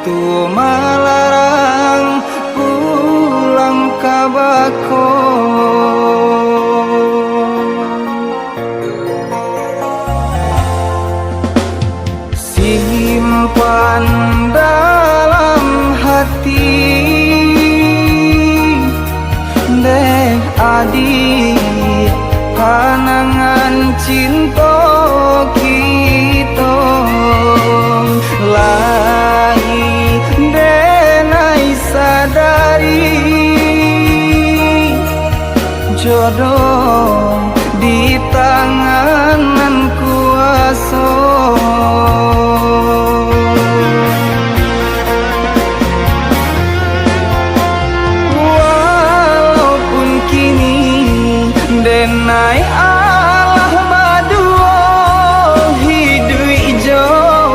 tu malarang pulang ka bako. Simpan dalam hati deh adik panangan cinta kita lain denai sadari jodoh di tangan kuasa. Walaupun kini denai Allah badua hidup ijo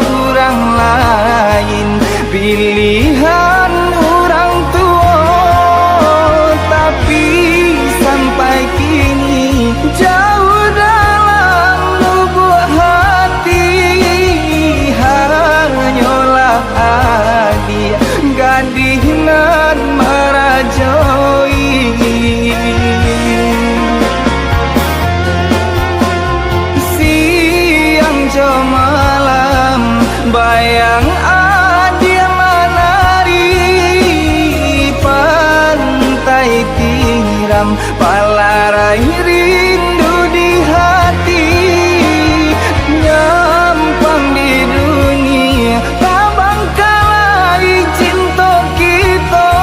orang lain pilihan orang tua, tapi sampai kini jauh dalam lubuk hati hanyalah dia gadis nan merajoi. Siang jo malam bayang dia menari pantai tiram palarai rindu di hati nyampang di dunia tabang kalai cinta kita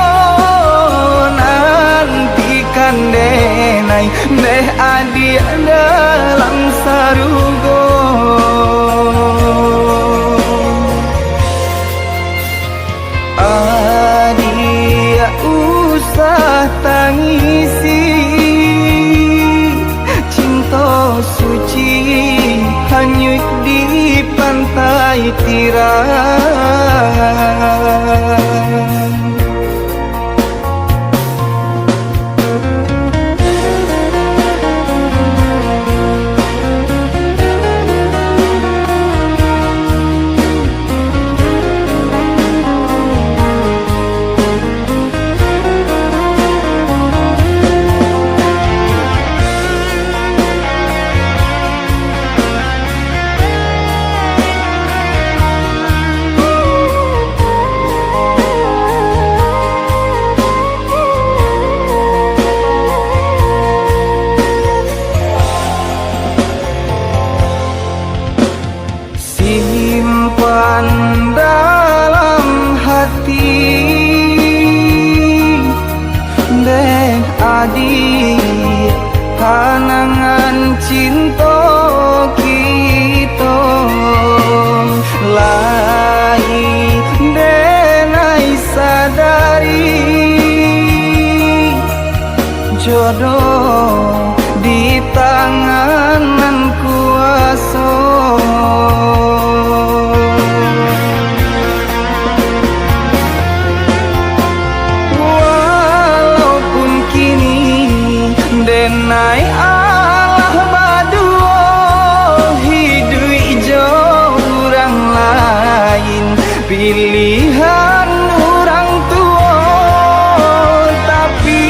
nantikan denai deh adik dalam sarugo. Adik usah tangisi cinta suci hanyut di pantai tiram. Simpan dalam hati deh adik panangan cinta kita lain denai sadari jodoh di tangan kuasa. Walaupun kini denai Allah badua hidup ijo orang lain pilihan orang tua, tapi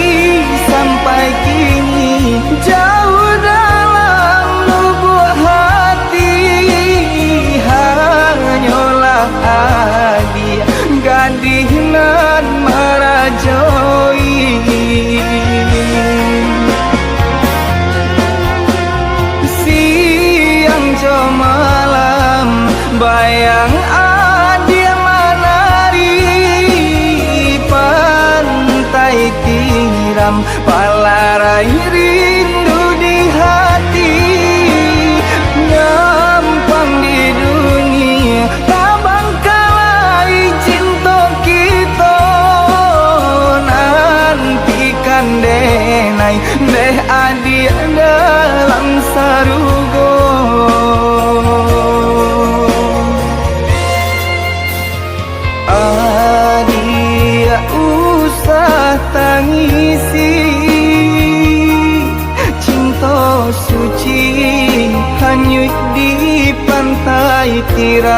sampai kini jauh dalam lubuk hati hanyalah dia gadis nan merajoi. Siang jo malam bayang dia menari pantai tiram palarai rindu di hati nyampang di dunia tabang kalai cinta kita nantikan denai deh adik dalam sarugo. Adik usah tangisi cinta suci hanyut di pantai tiram.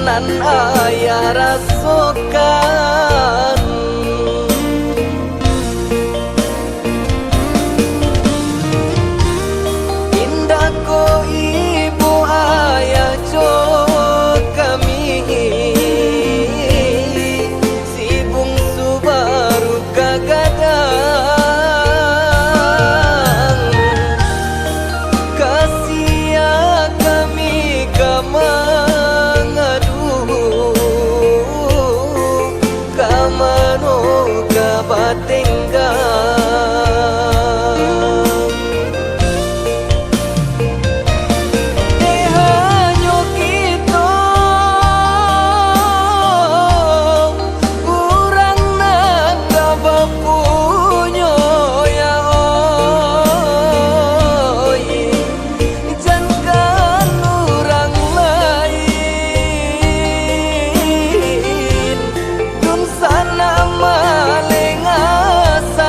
nan ayah rasakan. Indah ko ibu ayah jo kami, si bungsu baru kagadang. Kasih kami sana maling asa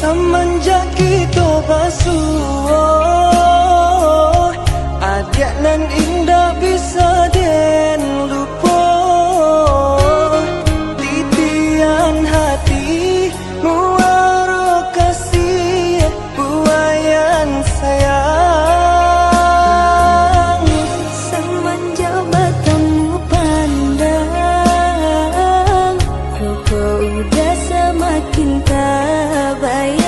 Semenjak kita basuh, adik nan indah bisa den lupa. Titian hati muara kasih buayan sayang. Semenjak bertemu pandang, kau udah semakin tak bayang.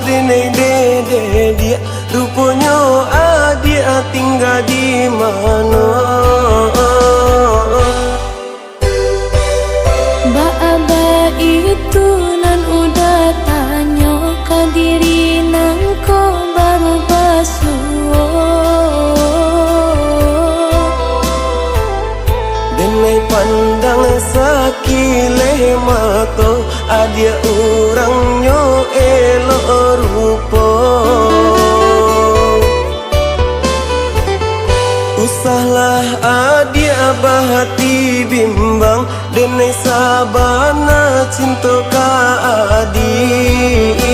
denai dede dia rupanya adia tinggal di mana. Ba itu nan udah tanya ke diri nangko baru basuo. Denai pandang sakile mato adia urangnya elok rupa. Usahlah adia bahati bimbang denai sabana cinta ka adia.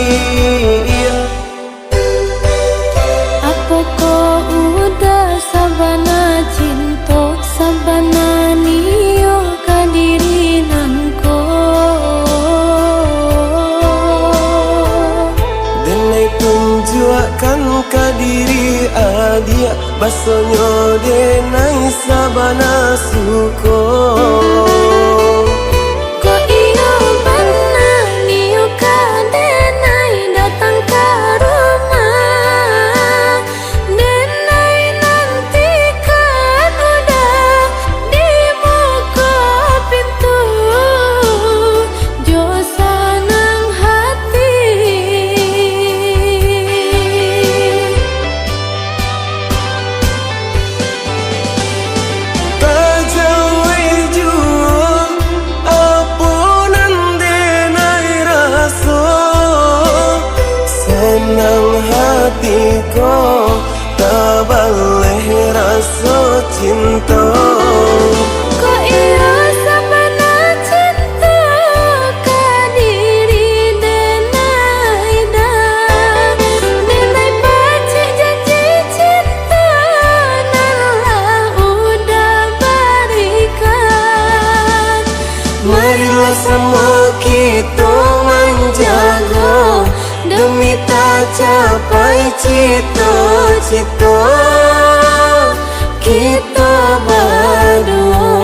Apa kau udah sabana cinta sabana niyo ka diri nangko. Denai tunjukkan ka diri adia basonyo denai sabana suko. Ko iyo bana niyo ka denai datang ke rumah. Denai nantikan udah di muka pintu. Jo sanang hati. Kajawi jua apunan denai rasa senang hatiku tak boleh rasa cinta. Ko iyo sabana cinta ka diri denai dah. Denai pacik janji cinta nalah udah berikan. Marilah sama kita menjaga demi tak capai cita-cita kita berdua.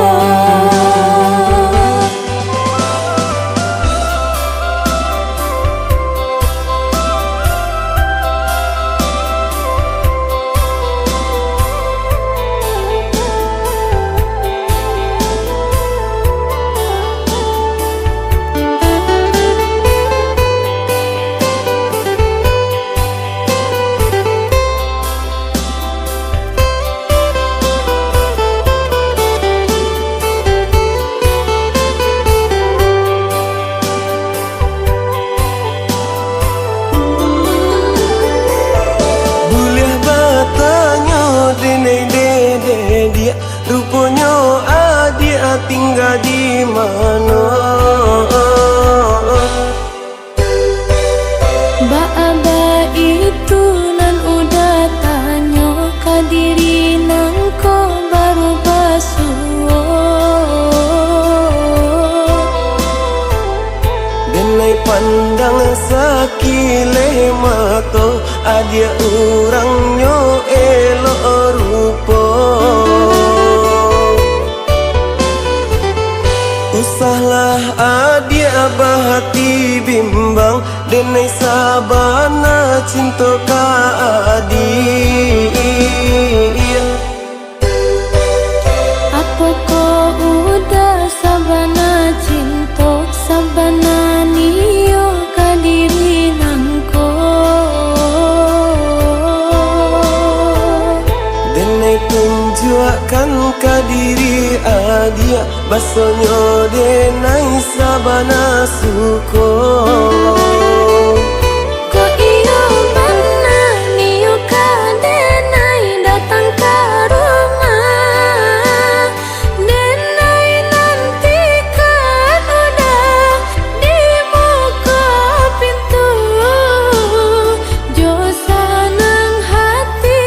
Boleh bertanya denai dede dia rupanya adia tinggal di mana. Ba itu nan udah tanya ke diri nangko baru basuo. Denai pandang sakile mato adia urangnya elok rupa. Usahlah adia bahati bimbang denai sabana cinta ka adia. Apa kau udah sabana cinta sabana niyo ka diri nangko. Denai tunjukkan ka diri adia basonyo denai sabana suko. Ko iyo bana niyo ka denai datang ke rumah. Denai nantikan udah di muka pintu. Jo sanang hati.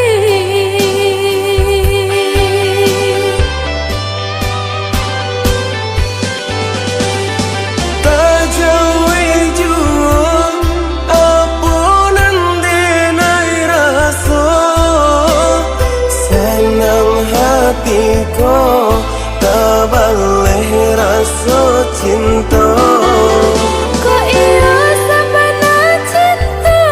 Kajawi jua apunan denai rasa senang hatiku tak boleh rasa cinta. Ko iyo sabana cinta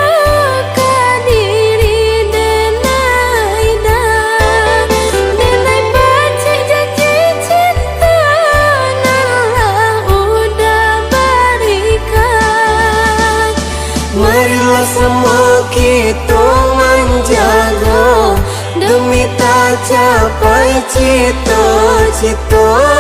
cito-cito